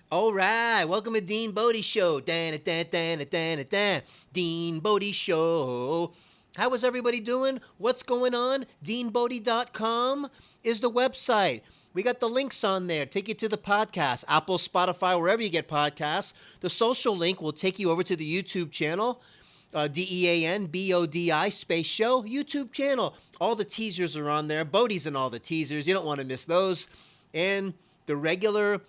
All right, welcome to Dean Bodie Show. Dan, dan, dan, dan, dan. Dean Bodie Show. How is everybody doing? What's going on? DeanBodie.com is the website. We got the links on there. Take you to the podcast, Apple, Spotify, wherever you get podcasts. The social link will take you over to the YouTube channel, DeanBodi space show, YouTube channel. All the teasers are on there. Bodie's in all the teasers. You don't want to miss those. And the regular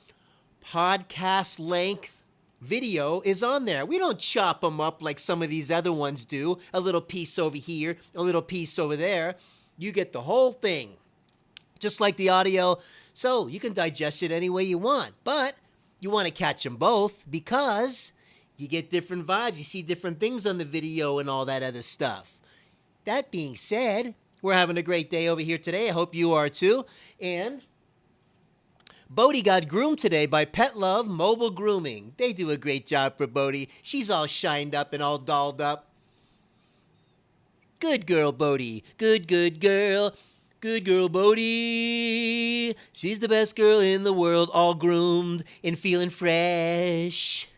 podcast length video is on there. We don't chop them up like some of these other ones do. A little piece over here, a little piece over there. You get the whole thing, just like the audio. So you can digest it any way you want. But you want to catch them both because you get different vibes. You see different things on the video and all that other stuff. That being said, we're having a great day over here today. I hope you are too. And Bodie got groomed today by Pet Love Mobile Grooming. They do a great job for Bodie. She's all shined up and all dolled up. Good girl, Bodie. Good girl. Good girl, Bodie. She's the best girl in the world, all groomed and feeling fresh.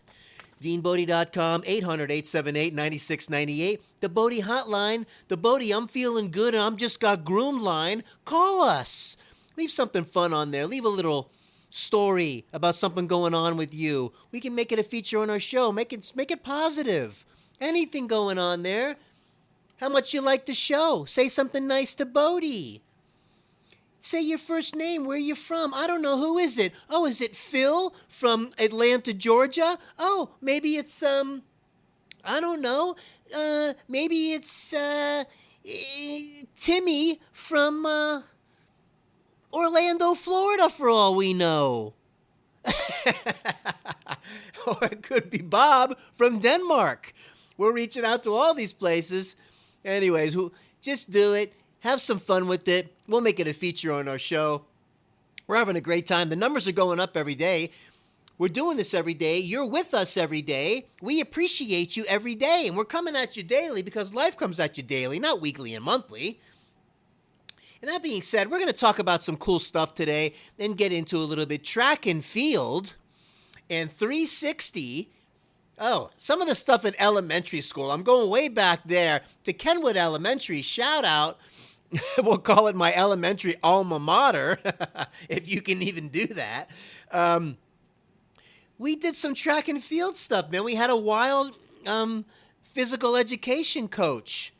DeanBodie.com, 800-878-9698. The Bodie hotline. The Bodie, I'm feeling good and I'm just got groomed line. Call us. Leave something fun on there. Leave a little story about something going on with you. We can make it a feature on our show. Make it positive. Anything going on there. How much you like the show. Say something nice to Bodie. Say your first name, where you from. I don't know, who is it? Oh, is it Phil from Atlanta, Georgia? Oh, maybe it's, I don't know. Maybe it's, Timmy from, Orlando, Florida, for all we know. Or it could be Bob from Denmark. We're reaching out to all these places. Anyways, just do it. Have some fun with it. We'll make it a feature on our show. We're having a great time. The numbers are going up every day. We're doing this every day. You're with us every day. We appreciate you every day. And we're coming at you daily because life comes at you daily, not weekly and monthly. And that being said, we're going to talk about some cool stuff today and get into a little bit track and field and 360. Oh, some of the stuff in elementary school. I'm going way back there to Kenwood Elementary. Shout out. We'll call it my elementary alma mater, if you can even do that. We did some track and field stuff, man. We had a wild physical education coach,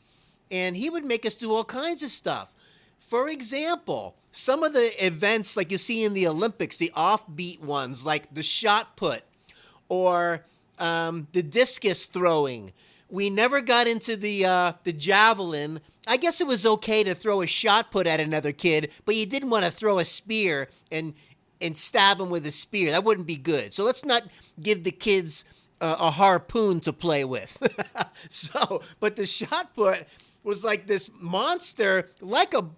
and he would make us do all kinds of stuff. For example, some of the events like you see in the Olympics, the offbeat ones, like the shot put or the discus throwing. We never got into the javelin. I guess it was okay to throw a shot put at another kid, but you didn't want to throw a spear and stab him with a spear. That wouldn't be good. So let's not give the kids a harpoon to play with. But the shot put was like this monster, like a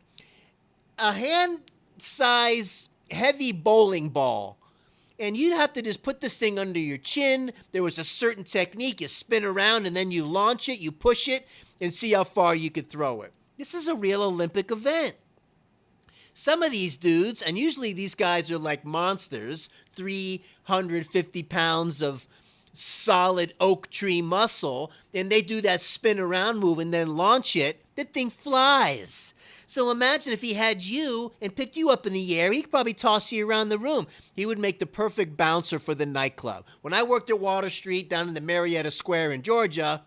hand-size heavy bowling ball. And you'd have to just put this thing under your chin. There was a certain technique. You spin around and then you launch it, you push it, and see how far you could throw it. This is a real Olympic event. Some of these dudes, and usually these guys are like monsters, 350 pounds of solid oak tree muscle, and they do that spin around move and then launch it. That thing flies. So imagine if he had you and picked you up in the air, he could probably toss you around the room. He would make the perfect bouncer for the nightclub. When I worked at Water Street down in the Marietta Square in Georgia,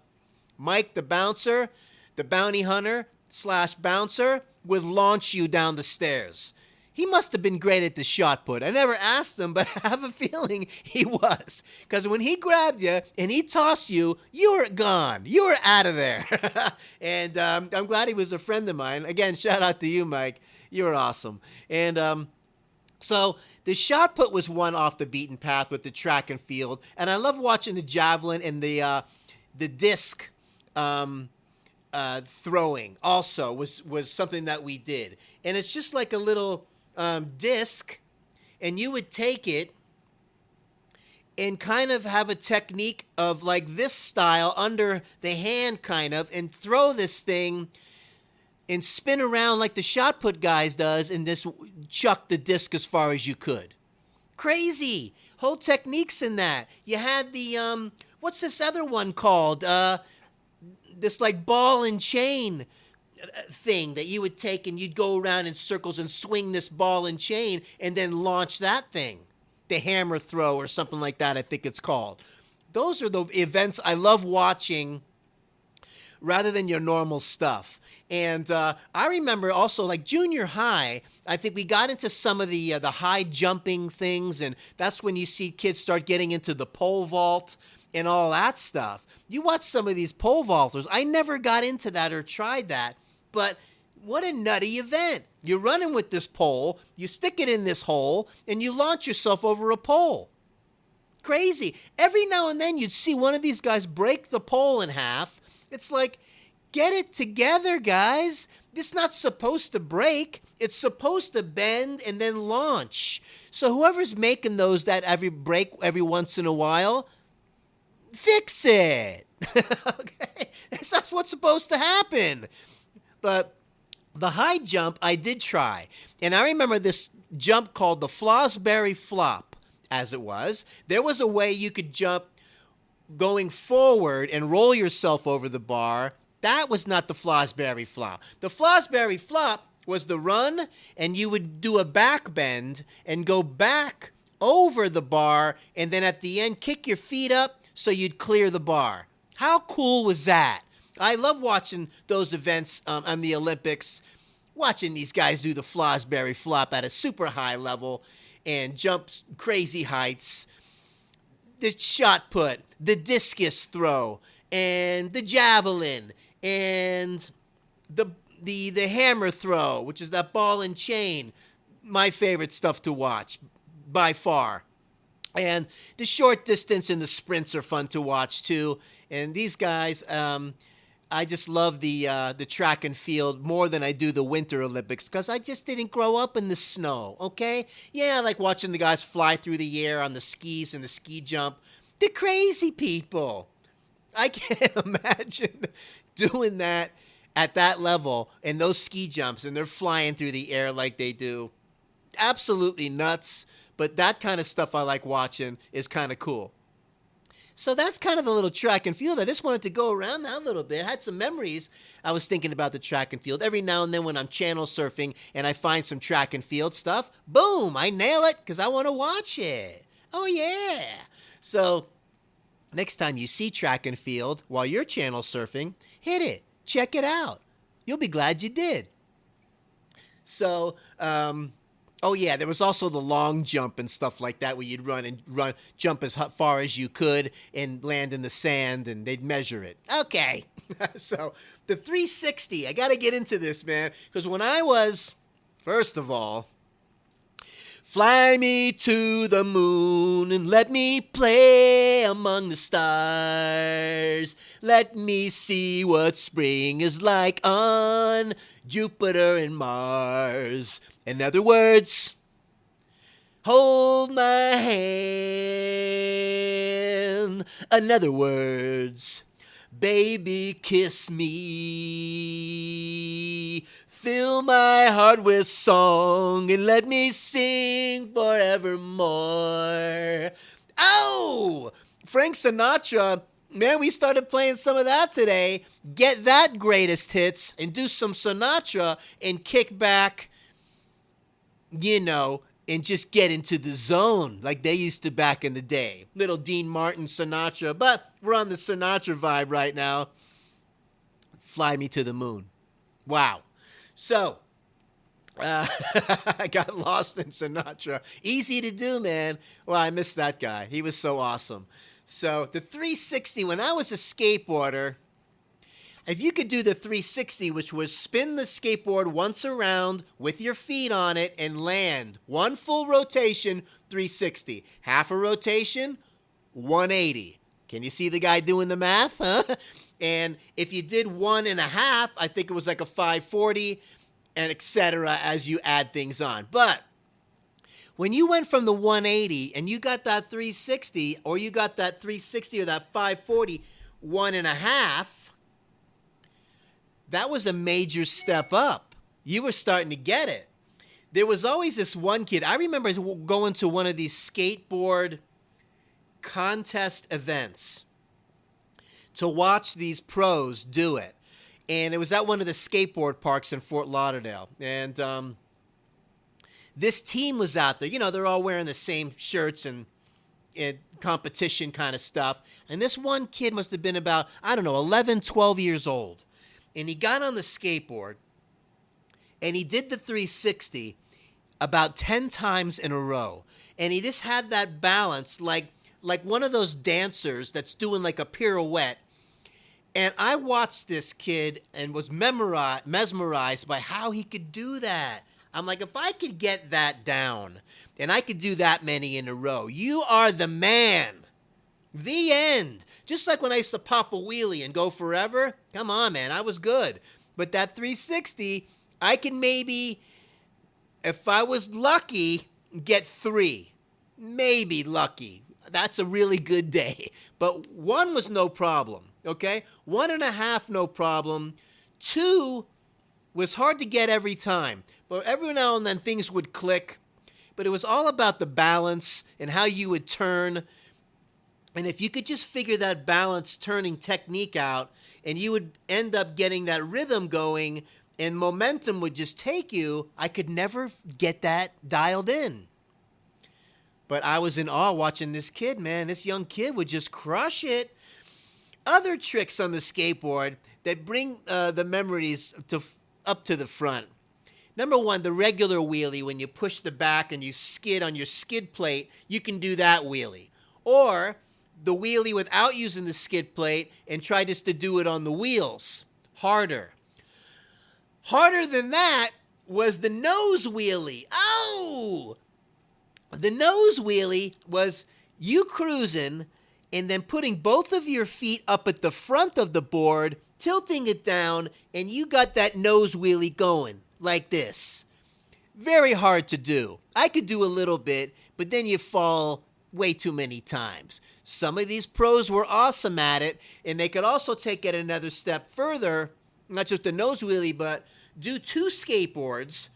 Mike, the bouncer, the bounty hunter / bouncer, would launch you down the stairs. He must have been great at the shot put. I never asked him, but I have a feeling he was. Because when he grabbed you and he tossed you, you were gone. You were out of there. And I'm glad he was a friend of mine. Again, shout out to you, Mike. You were awesome. And so the shot put was one off the beaten path with the track and field. And I love watching the javelin and the disc throwing also was something that we did. And it's just like a little disc, and you would take it and kind of have a technique of like this style under the hand kind of, and throw this thing and spin around like the shot put guys does and just chuck the disc as far as you could. Crazy. Whole techniques in that. You had the, what's this other one called? This like ball and chain thing that you would take and you'd go around in circles and swing this ball and chain and then launch that thing. The hammer throw or something like that, I think it's called. Those are the events I love watching rather than your normal stuff. And I remember also like junior high, I think we got into some of the high jumping things, and that's when you see kids start getting into the pole vault and all that stuff. You watch some of these pole vaulters. I never got into that or tried that, but what a nutty event. You're running with this pole, you stick it in this hole, and you launch yourself over a pole. Crazy. Every now and then you'd see one of these guys break the pole in half. It's like, get it together, guys. It's not supposed to break. It's supposed to bend and then launch. So whoever's making those that break every once in a while, fix it. Okay? That's what's supposed to happen. But the high jump I did try. And I remember this jump called the Fosbury Flop, as it was. There was a way you could jump going forward and roll yourself over the bar. That was not the Fosbury Flop. The Fosbury Flop was the run, and you would do a back bend and go back over the bar, and then at the end kick your feet up so you'd clear the bar. How cool was that? I love watching those events on the Olympics, watching these guys do the Fosbury Flop at a super high level and jump crazy heights. The shot put, the discus throw, and the javelin, and the hammer throw, which is that ball and chain. My favorite stuff to watch, by far. And the short distance and the sprints are fun to watch too. And these guys, I just love the track and field more than I do the Winter Olympics because I just didn't grow up in the snow, okay? Yeah, I like watching the guys fly through the air on the skis and the ski jump. They're crazy people. I can't imagine doing that at that level and those ski jumps and they're flying through the air like they do. Absolutely nuts, but that kind of stuff I like watching is kind of cool. So that's kind of the little track and field. I just wanted to go around that a little bit. I had some memories. I was thinking about the track and field. Every now and then when I'm channel surfing and I find some track and field stuff, boom, I nail it because I want to watch it. Oh, yeah. So next time you see track and field while you're channel surfing, hit it. Check it out. You'll be glad you did. So, oh yeah, there was also the long jump and stuff like that where you'd jump as far as you could and land in the sand and they'd measure it. Okay. So the 360, I got to get into this, man, because when I was, first of all, fly me to the moon and let me play among the stars. Let me see what spring is like on Jupiter and Mars. In other words, hold my hand. In other words, baby, kiss me. Fill my heart with song and let me sing forevermore. Oh, Frank Sinatra. Man, we started playing some of that today. Get that greatest hits and do some Sinatra and kick back, you know, and just get into the zone like they used to back in the day. Little Dean Martin Sinatra, but we're on the Sinatra vibe right now. Fly me to the moon. Wow. So, I got lost in Sinatra. Easy to do, man. Well, I missed that guy. He was so awesome. So, the 360, when I was a skateboarder, if you could do the 360, which was spin the skateboard once around with your feet on it and land. One full rotation, 360. Half a rotation, 180. Can you see the guy doing the math, huh? And if you did 1.5, I think it was like a 540, and etc. as you add things on. But when you went from the 180 and you got that 360, or you got that 360 or that 540, 1.5, that was a major step up. You were starting to get it. there was always this one kid. I remember going to one of these skateboard contest events to watch these pros do it. And it was at one of the skateboard parks in Fort Lauderdale. And this team was out there. You know, they're all wearing the same shirts and competition kind of stuff. And this one kid must have been about, 11, 12 years old. And he got on the skateboard and he did the 360 about 10 times in a row. And he just had that balance like one of those dancers that's doing like a pirouette. And I watched this kid and was mesmerized by how he could do that. I'm like, if I could get that down and I could do that many in a row, you are the man. The end. Just like when I used to pop a wheelie and go forever. Come on, man, I was good. But that 360, I can maybe, if I was lucky, get 3. Maybe lucky. That's a really good day. But 1 was no problem, okay? 1.5, no problem. 2 was hard to get every time. But every now and then things would click. But it was all about the balance and how you would turn. And if you could just figure that balance turning technique out, and you would end up getting that rhythm going, and momentum would just take you, I could never get that dialed in. But I was in awe watching this kid, man. This young kid would just crush it. Other tricks on the skateboard that bring the memories up to the front. Number 1, the regular wheelie, when you push the back and you skid on your skid plate, you can do that wheelie. Or the wheelie without using the skid plate and try just to do it on the wheels. Harder. Harder than that was the nose wheelie. Oh! The nose wheelie was you cruising and then putting both of your feet up at the front of the board, tilting it down, and you got that nose wheelie going like this. Very hard to do. I could do a little bit, but then you fall way too many times. Some of these pros were awesome at it, and they could also take it another step further, not just the nose wheelie, but do 2 skateboards.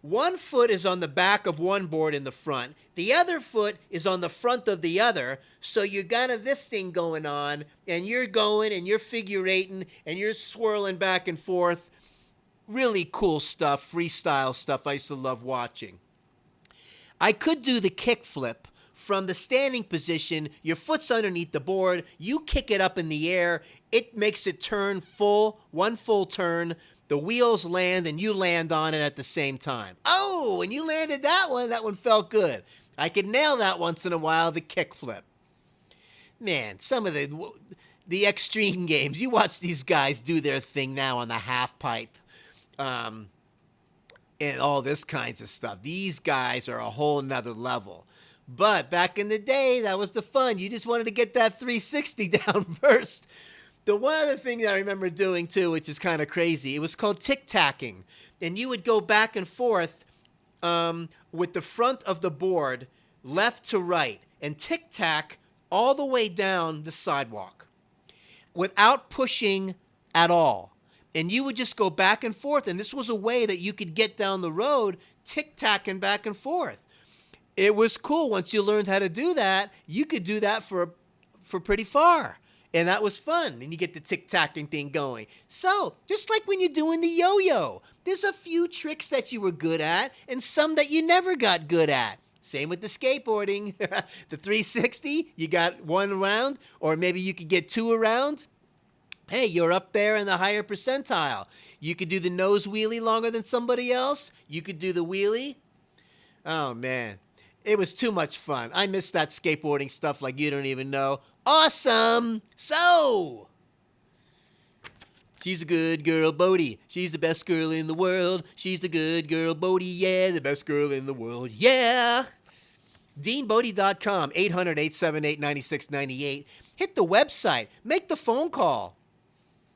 One foot is on the back of one board in the front. The other foot is on the front of the other. So you got this thing going on, and you're going, and you're figure eighting, and you're swirling back and forth. Really cool stuff, freestyle stuff I used to love watching. I could do the kickflip from the standing position. Your foot's underneath the board. You kick it up in the air. It makes it turn full, one full turn. The wheels land, and you land on it at the same time. Oh, and you landed that one. That one felt good. I could nail that once in a while, the kickflip. Man, some of the extreme games. You watch these guys do their thing now on the half pipe. And all this kinds of stuff. These guys are a whole nother level. But back in the day, that was the fun. You just wanted to get that 360 down first. The one other thing that I remember doing, too, which is kind of crazy, it was called tic-tacking. And you would go back and forth with the front of the board, left to right, and tic-tac all the way down the sidewalk without pushing at all. And you would just go back and forth, and this was a way that you could get down the road tic-tacking back and forth. It was cool. Once you learned how to do that, you could do that for pretty far. And that was fun. And you get the tic-tacking thing going. So, just like when you're doing the yo-yo, there's a few tricks that you were good at and some that you never got good at. Same with the skateboarding. The 360, you got 1 round, or maybe you could get 2 around. Hey, you're up there in the higher percentile. You could do the nose wheelie longer than somebody else. You could do the wheelie. Oh, man. It was too much fun. I miss that skateboarding stuff like you don't even know. Awesome! So, she's a good girl, Bodie. She's the best girl in the world. She's the good girl, Bodie. Yeah, the best girl in the world. Yeah! DeanBodie.com, 800-878-9698. Hit the website. Make the phone call.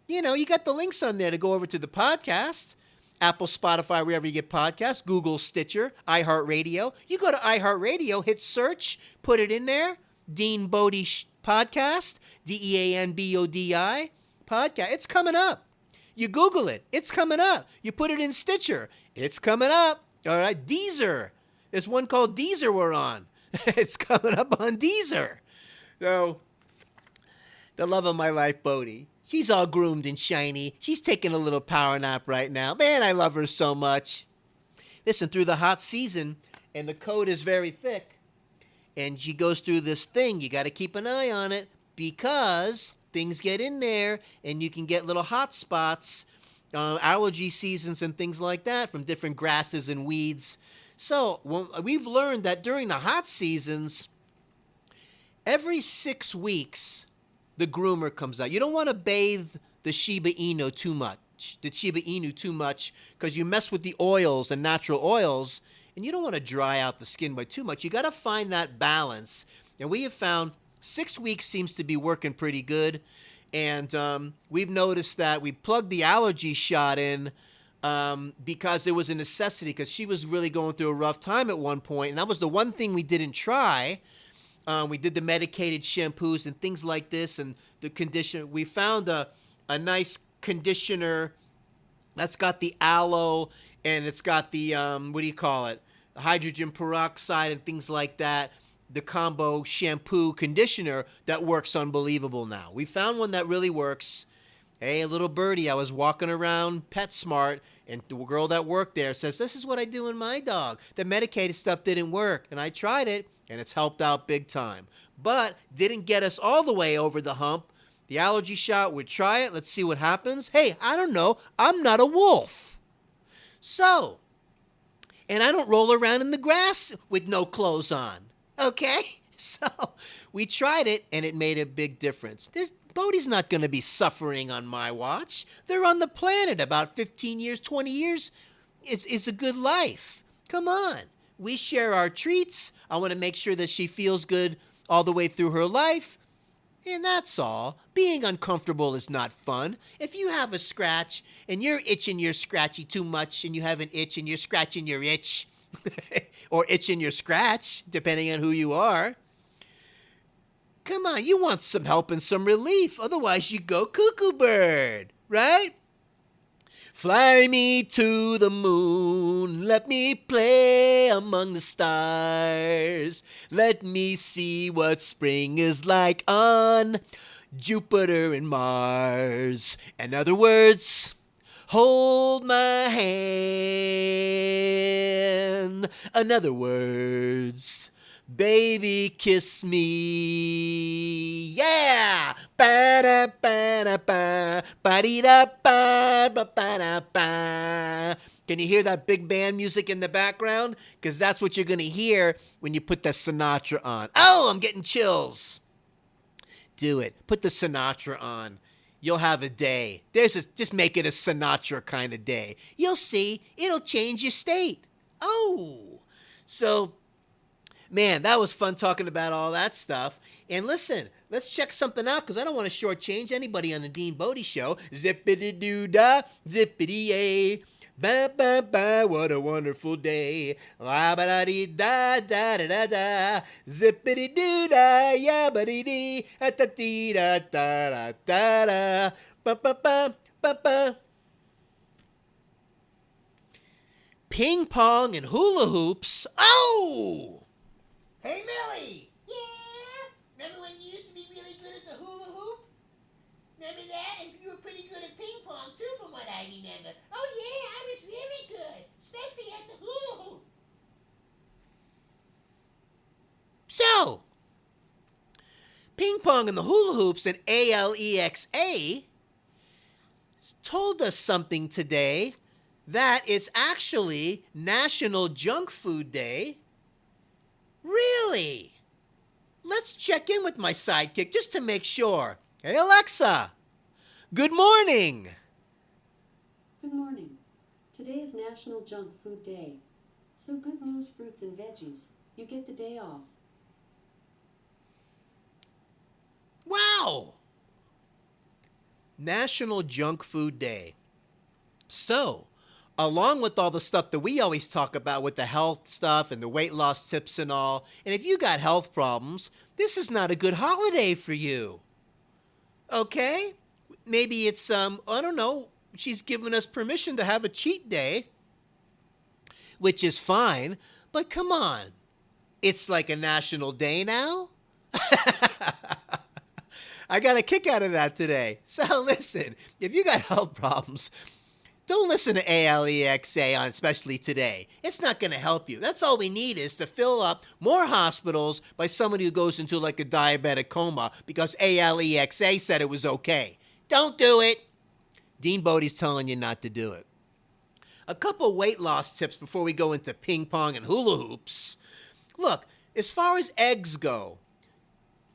You know, you got the links on there to go over to the podcast. Apple, Spotify, wherever you get podcasts. Google, Stitcher, iHeartRadio. You go to iHeartRadio, hit search, put it in there. Dean Bodie Podcast, DeanBodi podcast. It's coming up. You Google it. It's coming up. You put it in Stitcher. It's coming up. All right, Deezer. There's one called Deezer we're on. It's coming up on Deezer. So, the love of my life, Bodie. She's all groomed and shiny. She's taking a little power nap right now. Man, I love her so much. Listen, through the hot season, and the coat is very thick, and she goes through this thing, you got to keep an eye on it because things get in there, and you can get little hot spots, allergy seasons and things like that from different grasses and weeds. So we've learned that during the hot seasons, every 6 weeks, the groomer comes out. You don't want to bathe the Shiba Inu too much. Because you mess with the oils and natural oils, and you don't want to dry out the skin by too much. You got to find that balance. And we have found 6 weeks seems to be working pretty good. And we've noticed that we plugged the allergy shot in because it was a necessity, because she was really going through a rough time at one point. And that was the one thing we didn't try. We did the medicated shampoos and things like this, and the conditioner. We found a nice conditioner that's got the aloe, and it's got the hydrogen peroxide and things like that. The combo shampoo conditioner that works unbelievable now. We found one that really works. Hey, a little birdie, I was walking around PetSmart, and the girl that worked there says, "This is what I do in my dog." The medicated stuff didn't work, and I tried it, and it's helped out big time. But didn't get us all the way over the hump. The allergy shot, we'd try it. Let's see what happens. Hey, I don't know. I'm not a wolf. So, and I don't roll around in the grass with no clothes on. Okay? So, we tried it, and it made a big difference. Bodie's not going to be suffering on my watch. They're on the planet about 15 years, 20 years. It's a good life. Come on. We share our treats. I want to make sure that she feels good all the way through her life. And that's all. Being uncomfortable is not fun. If you have a scratch and you're itching your scratchy too much, and you have an itch and you're scratching your itch, or itching your scratch, depending on who you are, come on, you want some help and some relief. Otherwise, you go cuckoo bird, right? Fly me to the moon, let me play among the stars. Let me see what spring is like on Jupiter and Mars. In other words, hold my hand. In other words, baby, kiss me. Yeah! Ba-da-ba-da-ba, ba-dee-da-ba, ba-ba-da-ba. Can you hear that big band music in the background? Because that's what you're going to hear when you put that Sinatra on. Oh, I'm getting chills. Do it. Put the Sinatra on. You'll have a day. Just make it a Sinatra kind of day. You'll see. It'll change your state. Oh. So, man, that was fun talking about all that stuff. And listen, let's check something out, because I don't want to shortchange anybody on the Dean Bodie Show. Zippity-doo-dah, zippity-yay. Ba-ba-ba, what a wonderful day. La-ba-da-dee-da-da-da-da-da. Zippity-doo-dah, ya-ba-dee-dee. Da-dee-da-da-da-da-da. Ba-ba-ba-ba-ba. Ping pong and hula hoops. Oh! Hey, Millie! Yeah? Remember when you used to be really good at the hula hoop? Remember that? And you were pretty good at ping pong, too, from what I remember. Oh, yeah, I was really good, especially at the hula hoop. So, ping pong and the hula hoops and ALEXA told us something today, that it's actually National Junk Food Day. Really? Let's check in with my sidekick just to make sure. Hey, Alexa. Good morning. Good morning. Today is National Junk Food Day. So good news, fruits and veggies. You get the day off. Wow. National Junk Food Day. So, along with all the stuff that we always talk about with the health stuff and the weight loss tips and all, and if you got health problems, this is not a good holiday for you. Okay? Maybe it's, I don't know, she's given us permission to have a cheat day. which is fine, but come on. It's like a national day now? I got a kick out of that today. So listen, if you got health problems, don't listen to ALEXA on Especially Today. It's not going to help you. That's all we need is to fill up more hospitals by somebody who goes into like a diabetic coma because ALEXA said it was okay. Don't do it. Dean Bodie's telling you not to do it. A couple weight loss tips before we go into ping pong and hula hoops. Look, as far as eggs go,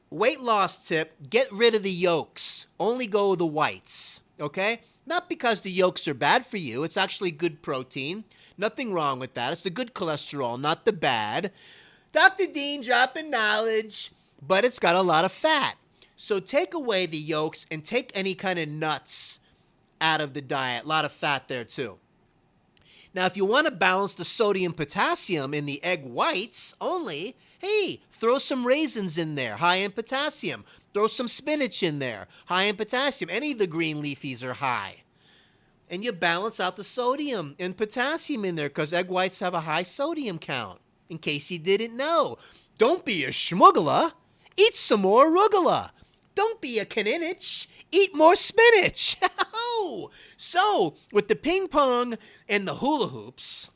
weight loss tip, get rid of the yolks. Only go with the whites, okay? Not because the yolks are bad for you. It's actually good protein. Nothing wrong with that. It's the good cholesterol, not the bad. Dr. Dean dropping knowledge, but it's got a lot of fat. So take away the yolks and take any kind of nuts out of the diet. A lot of fat there too. Now, if you want to balance the sodium-potassium in the egg whites only, hey, throw some raisins in there, high in potassium. Throw some spinach in there, high in potassium. Any of the green leafies are high. And you balance out the sodium and potassium in there because egg whites have a high sodium count, in case you didn't know. Don't be a schmuggler. Eat some more arugula. Don't be a Kaninich. Eat more spinach. So, with the ping pong and the hula hoops,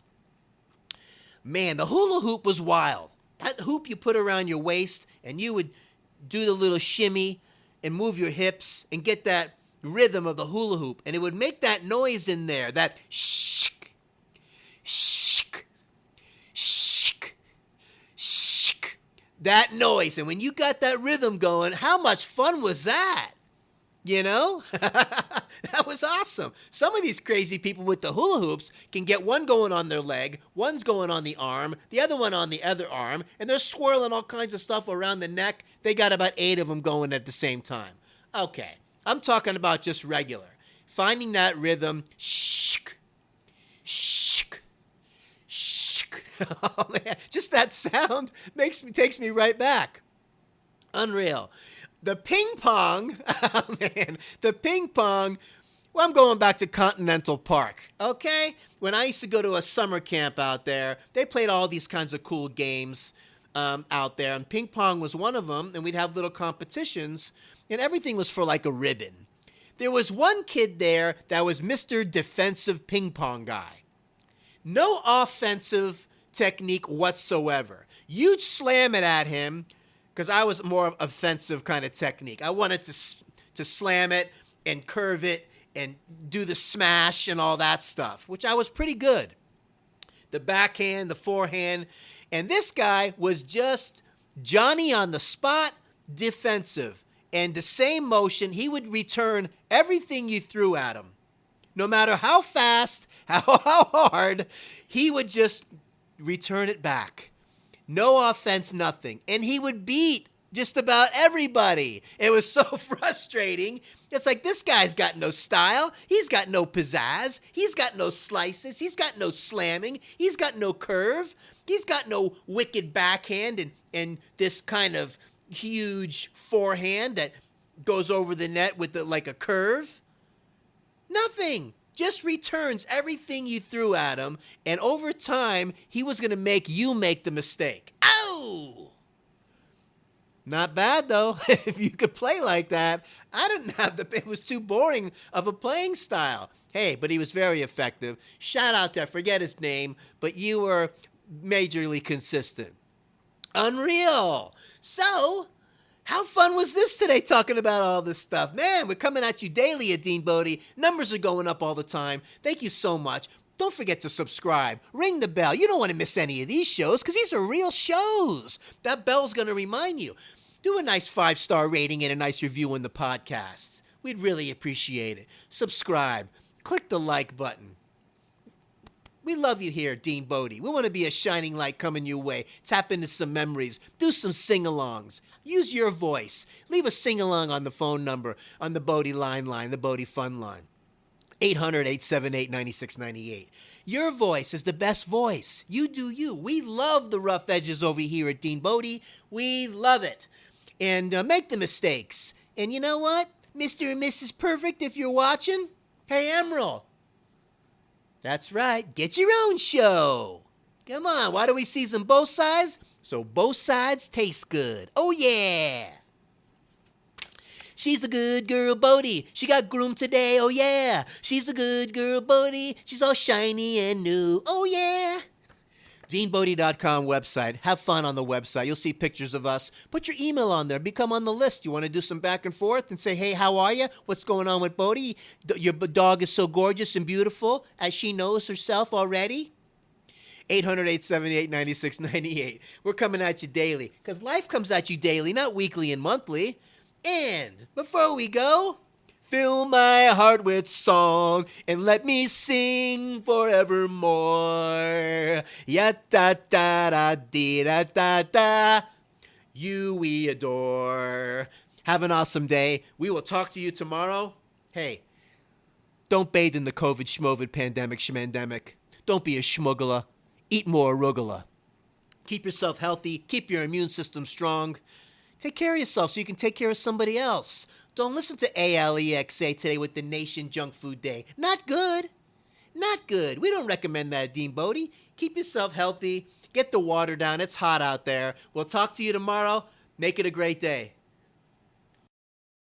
man, the hula hoop was wild. That hoop you put around your waist and you would do the little shimmy and move your hips and get that rhythm of the hula hoop. And it would make that noise in there, that shk, shk, shk, shk, that noise. And when you got that rhythm going, how much fun was that? You know? That was awesome. Some of these crazy people with the hula hoops can get one going on their leg, one's going on the arm, the other one on the other arm, and they're swirling all kinds of stuff around the neck. They got about 8 of them going at the same time. Okay, I'm talking about just regular. Finding that rhythm, shk, shk, shk. Oh man, just that sound takes me right back. Unreal. The ping pong, oh man, the ping pong, well, I'm going back to Continental Park, okay? When I used to go to a summer camp out there, they played all these kinds of cool games out there, and ping pong was one of them, and we'd have little competitions, and everything was for like a ribbon. There was one kid there that was Mr. Defensive Ping Pong guy. No offensive technique whatsoever. You'd slam it at him, because I was more of offensive kind of technique. I wanted to slam it and curve it and do the smash and all that stuff, which I was pretty good. The backhand, the forehand. And this guy was just Johnny on the spot, defensive. And the same motion, he would return everything you threw at him. No matter how fast, how hard, he would just return it back. No offense, nothing. And he would beat just about everybody. It was so frustrating. It's like, this guy's got no style. He's got no pizzazz. He's got no slices. He's got no slamming. He's got no curve. He's got no wicked backhand and this kind of huge forehand that goes over the net with like a curve. Nothing. Just returns everything you threw at him, and over time, he was going to make you make the mistake. Ow! Not bad, though. If you could play like that, I didn't have it was too boring of a playing style. Hey, but he was very effective. Shout out to, I forget his name, but you were majorly consistent. Unreal. So, how fun was this today talking about all this stuff? Man, we're coming at you daily at Dean Bodie. Numbers are going up all the time. Thank you so much. Don't forget to subscribe. Ring the bell. You don't want to miss any of these shows because these are real shows. That bell's going to remind you. Do a nice 5-star rating and a nice review on the podcast. We'd really appreciate it. Subscribe. Click the like button. We love you here, Dean Bodie. We want to be a shining light coming your way. Tap into some memories. Do some sing-alongs. Use your voice. Leave a sing-along on the phone number, on the Bodie line, the Bodie Fun line. 800-878-9698. Your voice is the best voice. You do you. We love the rough edges over here at Dean Bodie. We love it. And make the mistakes. And you know what? Mr. and Mrs. Perfect, if you're watching, hey, Emerald. That's right. Get your own show. Come on, why do we season both sides? So both sides taste good. Oh yeah! She's the good girl Bodie. She got groomed today. Oh yeah. She's the good girl Bodie. She's all shiny and new. Oh yeah. DeanBodie.com website. Have fun on the website. You'll see pictures of us. Put your email on there. Become on the list. You want to do some back and forth and say, hey, how are you? What's going on with Bodie? Your dog is so gorgeous and beautiful, as she knows herself already. 800-878-9698. We're coming at you daily, because life comes at you daily, not weekly and monthly. And before we go, fill my heart with song and let me sing forevermore. Ya da da da dee da da da. You we adore. Have an awesome day. We will talk to you tomorrow. Hey, don't bathe in the COVID schmovid pandemic schmandemic. Don't be a schmuggler. Eat more arugula. Keep yourself healthy. Keep your immune system strong. Take care of yourself so you can take care of somebody else. Don't listen to ALEXA today with the Nation Junk Food Day. Not good. Not good. We don't recommend that, Dean Bodie. Keep yourself healthy. Get the water down. It's hot out there. We'll talk to you tomorrow. Make it a great day.